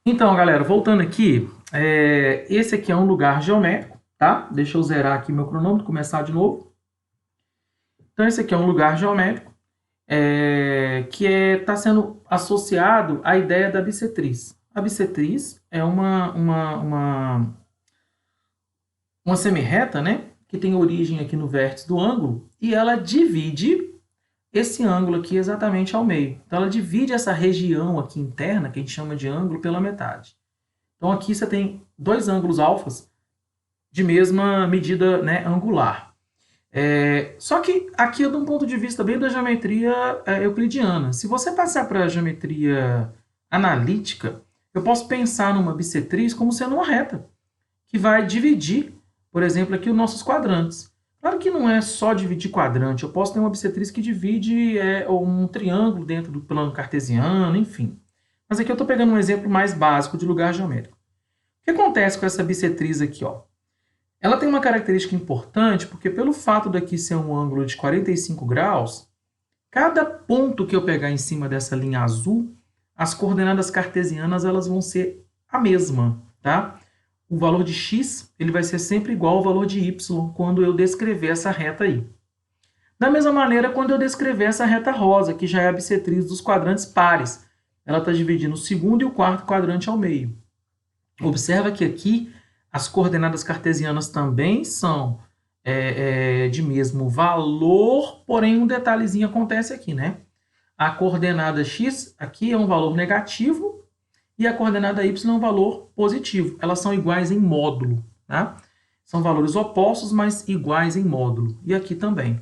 Então, galera, voltando aqui, esse aqui é um lugar geométrico, tá? Deixa eu zerar aqui meu cronômetro, começar de novo. Então, esse aqui é um lugar geométrico que está sendo associado à ideia da bissetriz. A bissetriz é uma semirreta, né? Que tem origem aqui no vértice do ângulo e ela divide esse ângulo aqui exatamente ao meio. Então, ela divide essa região aqui interna, que a gente chama de ângulo, pela metade. Então, aqui você tem dois ângulos alfas de mesma medida, né, angular. Só que aqui é de um ponto de vista bem da geometria euclidiana. Se você passar para a geometria analítica, eu posso pensar numa bissetriz como sendo uma reta, que vai dividir, por exemplo, aqui os nossos quadrantes. Claro que não é só dividir quadrante, eu posso ter uma bissetriz que divide um triângulo dentro do plano cartesiano, enfim. Mas aqui eu estou pegando um exemplo mais básico de lugar geométrico. O que acontece com essa bissetriz aqui? Ó? Ela tem uma característica importante, porque pelo fato daqui ser um ângulo de 45 graus, cada ponto que eu pegar em cima dessa linha azul, as coordenadas cartesianas elas vão ser a mesma, tá? O valor de x ele vai ser sempre igual ao valor de y quando eu descrever essa reta aí. Da mesma maneira, quando eu descrever essa reta rosa, que já é a bissetriz dos quadrantes pares, ela está dividindo o segundo e o quarto quadrante ao meio. Observa que aqui as coordenadas cartesianas também são de mesmo valor, porém um detalhezinho acontece aqui, né? A coordenada x aqui é um valor negativo e a coordenada y é um valor positivo. Elas são iguais em módulo, tá? São valores opostos, mas iguais em módulo. E aqui também.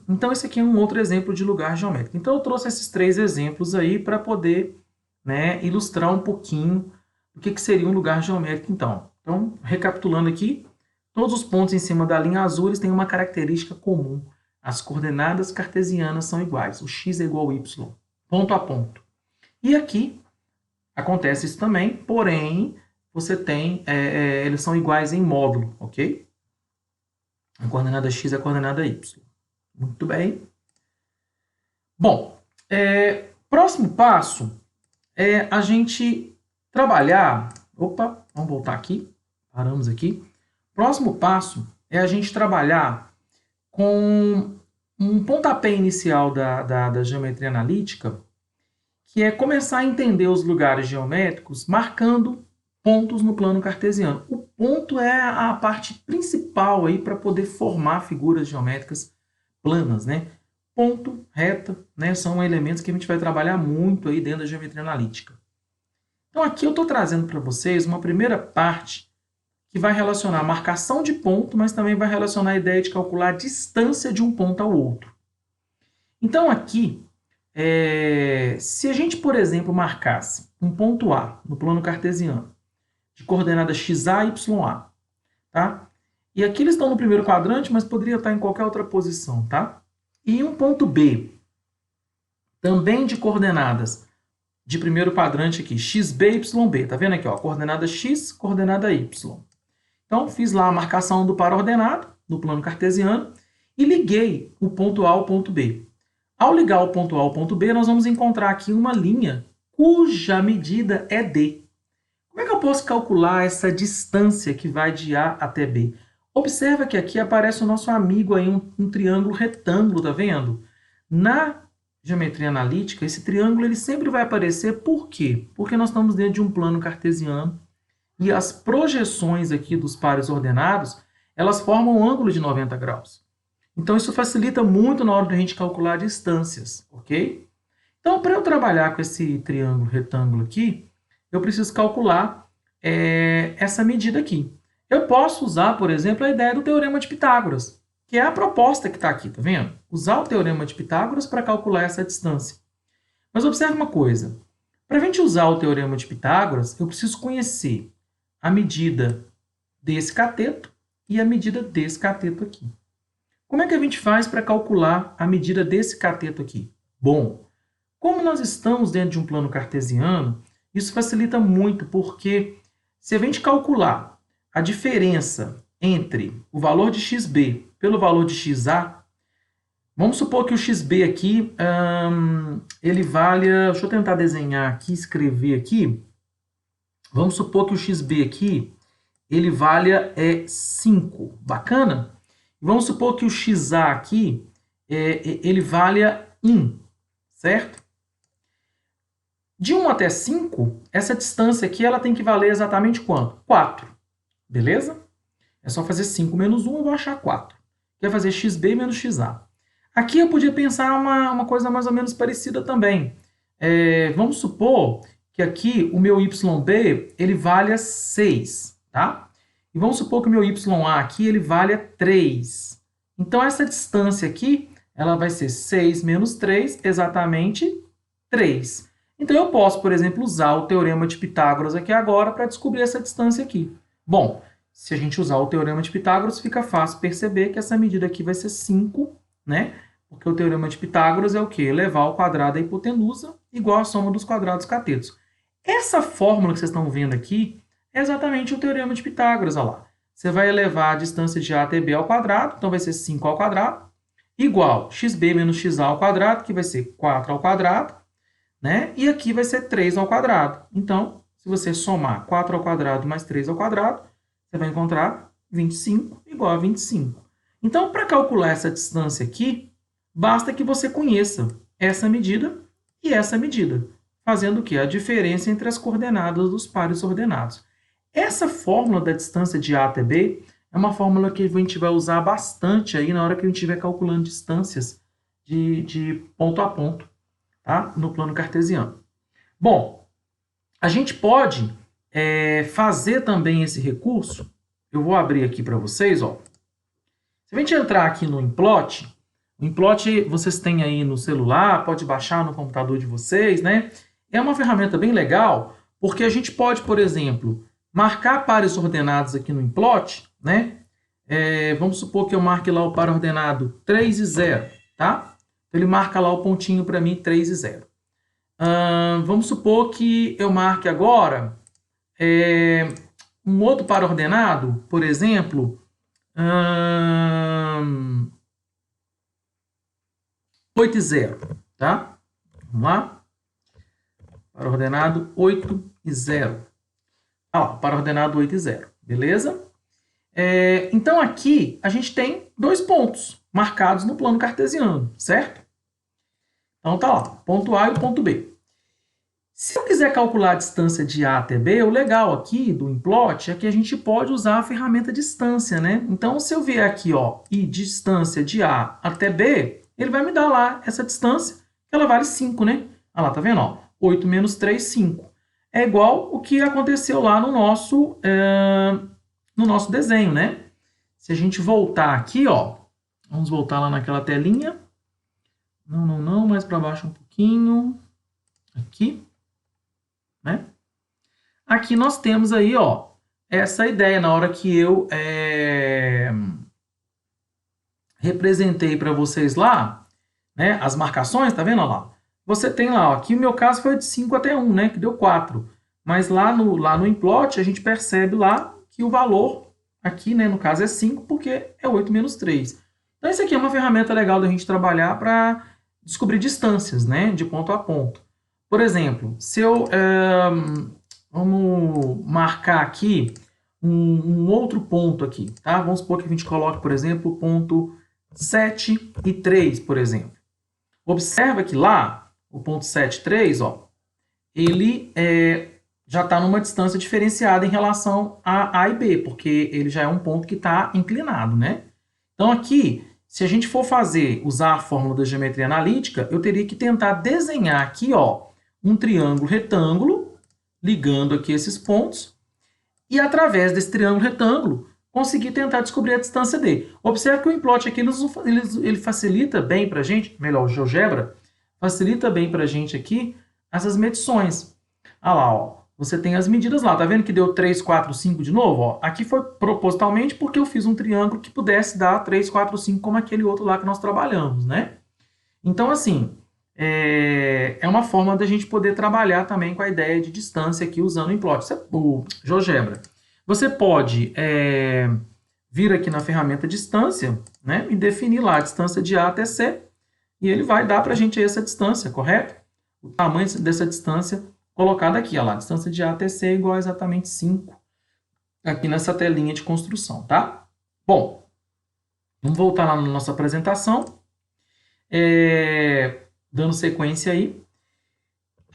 Então, esse aqui é um outro exemplo de lugar geométrico. Então, eu trouxe esses três exemplos aí para poder, né, ilustrar um pouquinho o que seria um lugar geométrico, então. Então, recapitulando aqui, todos os pontos em cima da linha azul eles têm uma característica comum. As coordenadas cartesianas são iguais. O x é igual ao y, ponto a ponto. E aqui acontece isso também, porém, você tem, eles são iguais em módulo, ok? A coordenada x é a coordenada y. Muito bem. Bom, próximo passo é a gente trabalhar... Opa, vamos voltar aqui. Paramos aqui. Próximo passo é a gente trabalhar com um pontapé inicial da geometria analítica, que é começar a entender os lugares geométricos marcando pontos no plano cartesiano. O ponto é a parte principal aí para poder formar figuras geométricas planas, né? Ponto, reta, né? São elementos que a gente vai trabalhar muito aí dentro da geometria analítica. Então aqui eu estou trazendo para vocês uma primeira parte que vai relacionar a marcação de ponto, mas também vai relacionar a ideia de calcular a distância de um ponto ao outro. Então aqui, se a gente, por exemplo, marcasse um ponto A no plano cartesiano, de coordenada xa e ya, tá? E aqui eles estão no primeiro quadrante, mas poderia estar em qualquer outra posição, tá? E um ponto B, também de coordenadas de primeiro quadrante aqui, xb, yb. Tá vendo aqui, ó, coordenada x, coordenada y. Então, fiz lá a marcação do par ordenado, no plano cartesiano, e liguei o ponto A ao ponto B. Ao ligar o ponto A ao ponto B, nós vamos encontrar aqui uma linha cuja medida é d. Como é que eu posso calcular essa distância que vai de A até B? Observa que aqui aparece o nosso amigo aí, um triângulo retângulo, tá vendo? Na geometria analítica, esse triângulo ele sempre vai aparecer, por quê? Porque nós estamos dentro de um plano cartesiano e as projeções aqui dos pares ordenados, elas formam um ângulo de 90 graus. Então, isso facilita muito na hora de a gente calcular distâncias, ok? Então, para eu trabalhar com esse triângulo retângulo aqui, eu preciso calcular essa medida aqui. Eu posso usar, por exemplo, a ideia do teorema de Pitágoras, que é a proposta que está aqui, tá vendo? Usar o teorema de Pitágoras para calcular essa distância. Mas observe uma coisa. Para a gente usar o teorema de Pitágoras, eu preciso conhecer a medida desse cateto e a medida desse cateto aqui. Como é que a gente faz para calcular a medida desse cateto aqui? Bom, como nós estamos dentro de um plano cartesiano, isso facilita muito, porque se a gente calcular a diferença entre o valor de xb pelo valor de xa, Vamos supor que o xb aqui, ele valha... Deixa eu tentar desenhar aqui, escrever aqui. Vamos supor que o xb aqui, ele valha 5. Bacana? Vamos supor que o xa aqui, ele valha 1, certo? De 1 até 5, essa distância aqui ela tem que valer exatamente quanto? 4. Beleza? É só fazer 5 menos 1, eu vou achar 4. Que é fazer xb menos xa. Aqui eu podia pensar uma coisa mais ou menos parecida também. Vamos supor que aqui o meu yb ele valha 6, tá? E vamos supor que o meu ya aqui ele valha 3. Então, essa distância aqui, ela vai ser 6 menos 3, exatamente 3. Então, eu posso, por exemplo, usar o teorema de Pitágoras aqui agora para descobrir essa distância aqui. Bom, se a gente usar o teorema de Pitágoras, fica fácil perceber que essa medida aqui vai ser 5, né? Porque o teorema de Pitágoras é o quê? Elevar ao quadrado da hipotenusa igual à soma dos quadrados catetos. Essa fórmula que vocês estão vendo aqui é exatamente o teorema de Pitágoras, olha lá. Você vai elevar a distância de A até B ao quadrado, então vai ser 5 ao quadrado, igual xb menos xa ao quadrado, que vai ser 4 ao quadrado, né? E aqui vai ser 3 ao quadrado. Então, se você somar 4 ao quadrado mais 3 ao quadrado, você vai encontrar 25 igual a 25. Então, para calcular essa distância aqui, basta que você conheça essa medida e essa medida, fazendo o quê? A diferença entre as coordenadas dos pares ordenados. Essa fórmula da distância de A até B é uma fórmula que a gente vai usar bastante aí na hora que a gente estiver calculando distâncias de ponto a ponto, tá? No plano cartesiano. Bom, a gente pode fazer também esse recurso. Eu vou abrir aqui para vocês, ó. Se a gente entrar aqui no Implot, o Implot vocês têm aí no celular, pode baixar no computador de vocês, né? É uma ferramenta bem legal, porque a gente pode, por exemplo, marcar pares ordenados aqui no Implot, né? Vamos supor que eu marque lá o par ordenado 3 e 0, tá? Então, ele marca lá o pontinho para mim, 3 e 0. Vamos supor que eu marque agora um outro par ordenado, por exemplo, 8 e 0, tá? Vamos lá? Par ordenado 8 e 0. Par ordenado 8 e 0, beleza? Então, aqui, a gente tem 2 pontos marcados no plano cartesiano, certo? Então, tá lá, ponto A e o ponto B. Se eu quiser calcular a distância de A até B, o legal aqui do Implot é que a gente pode usar a ferramenta distância, né? Então, se eu vier aqui, ó, e distância de A até B, ele vai me dar lá essa distância, que ela vale 5, né? Olha lá, tá vendo? Ó, 8 menos 3, 5. É igual o que aconteceu lá no nosso desenho, né? Se a gente voltar aqui, ó, vamos voltar lá naquela telinha. Não, mais para baixo um pouquinho. Aqui, né? Aqui nós temos aí, ó, essa ideia na hora que eu representei para vocês lá, né, as marcações, tá vendo lá? Você tem lá, ó, aqui o meu caso foi de 5 até 1, né, que deu 4. Mas lá no Implot a gente percebe lá que o valor aqui, né, no caso é 5, porque é 8 menos 3. Então, isso aqui é uma ferramenta legal da gente trabalhar para descobrir distâncias, né, de ponto a ponto. Por exemplo, se eu... vamos marcar aqui um outro ponto aqui, tá? Vamos supor que a gente coloque, por exemplo, o ponto 7 e 3, por exemplo. Observa que lá, o ponto 7 e 3, ó, ele já está numa distância diferenciada em relação a A e B, porque ele já é um ponto que está inclinado, né? Então, aqui, se a gente for usar a fórmula da geometria analítica, eu teria que tentar desenhar aqui, ó, um triângulo retângulo, ligando aqui esses pontos, e através desse triângulo retângulo, conseguir tentar descobrir a distância D. Observe que o Implot aqui, ele facilita bem para a gente, melhor, o GeoGebra, facilita bem para a gente aqui essas medições. Olha lá, ó, você tem as medidas lá, tá vendo que deu 3, 4, 5 de novo? Ó, aqui foi propositalmente porque eu fiz um triângulo que pudesse dar 3, 4, 5, como aquele outro lá que nós trabalhamos, né? Então, assim, é uma forma da gente poder trabalhar também com a ideia de distância aqui usando o Implot, o GeoGebra. Você pode vir aqui na ferramenta distância, né, e definir lá a distância de A até C, e ele vai dar para a gente essa distância, correto? O tamanho dessa distância colocada aqui, ó lá, a distância de A até C é igual a exatamente 5, aqui nessa telinha de construção, tá? Bom, vamos voltar lá na nossa apresentação, dando sequência aí.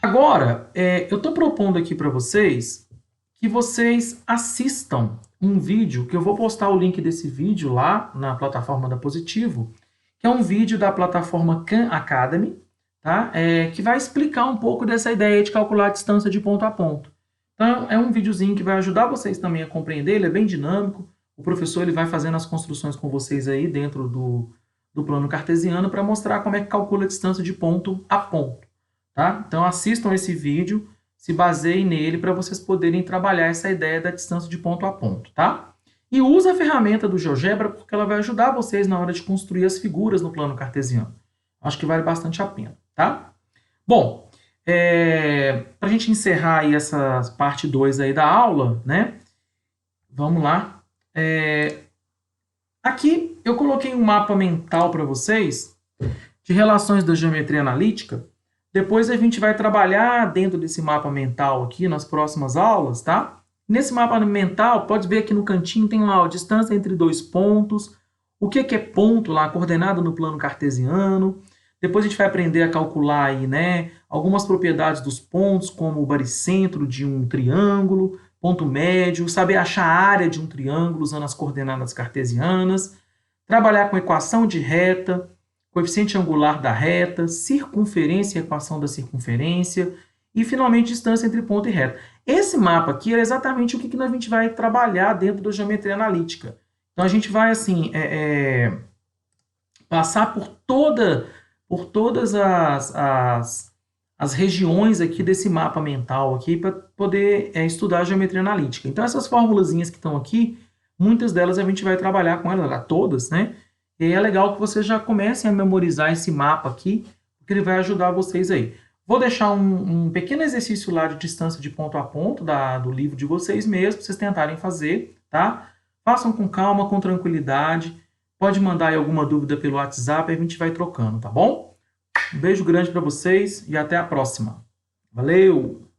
Agora, eu estou propondo aqui para vocês que vocês assistam um vídeo, que eu vou postar o link desse vídeo lá na plataforma da Positivo, que é um vídeo da plataforma Khan Academy, tá? Que vai explicar um pouco dessa ideia de calcular a distância de ponto a ponto. Então, é um videozinho que vai ajudar vocês também a compreender, ele é bem dinâmico, o professor ele vai fazendo as construções com vocês aí dentro do plano cartesiano para mostrar como é que calcula a distância de ponto a ponto. Tá? Então assistam esse vídeo, se baseiem nele para vocês poderem trabalhar essa ideia da distância de ponto a ponto. Tá? E use a ferramenta do GeoGebra porque ela vai ajudar vocês na hora de construir as figuras no plano cartesiano. Acho que vale bastante a pena. Tá? Bom, para a gente encerrar aí essa parte 2 aí da aula, né? Vamos lá. Aqui eu coloquei um mapa mental para vocês de relações da geometria analítica. Depois a gente vai trabalhar dentro desse mapa mental aqui nas próximas aulas, tá? Nesse mapa mental, pode ver aqui no cantinho, tem lá a distância entre dois pontos, o que é ponto lá, coordenada no plano cartesiano. Depois a gente vai aprender a calcular aí, né, algumas propriedades dos pontos, como o baricentro de um triângulo, ponto médio, saber achar a área de um triângulo usando as coordenadas cartesianas, trabalhar com equação de reta, coeficiente angular da reta, circunferência e equação da circunferência, e finalmente distância entre ponto e reta. Esse mapa aqui é exatamente o que a gente vai trabalhar dentro da geometria analítica. Então a gente vai assim, passar por todas as regiões aqui desse mapa mental aqui para poder estudar a geometria analítica. Então essas formulazinhas que estão aqui, muitas delas a gente vai trabalhar com elas, todas, né? E é legal que vocês já comecem a memorizar esse mapa aqui, porque ele vai ajudar vocês aí. Vou deixar um pequeno exercício lá de distância de ponto a ponto do livro de vocês mesmos, para vocês tentarem fazer, tá? Façam com calma, com tranquilidade. Pode mandar aí alguma dúvida pelo WhatsApp e a gente vai trocando, tá bom? Um beijo grande para vocês e até a próxima. Valeu!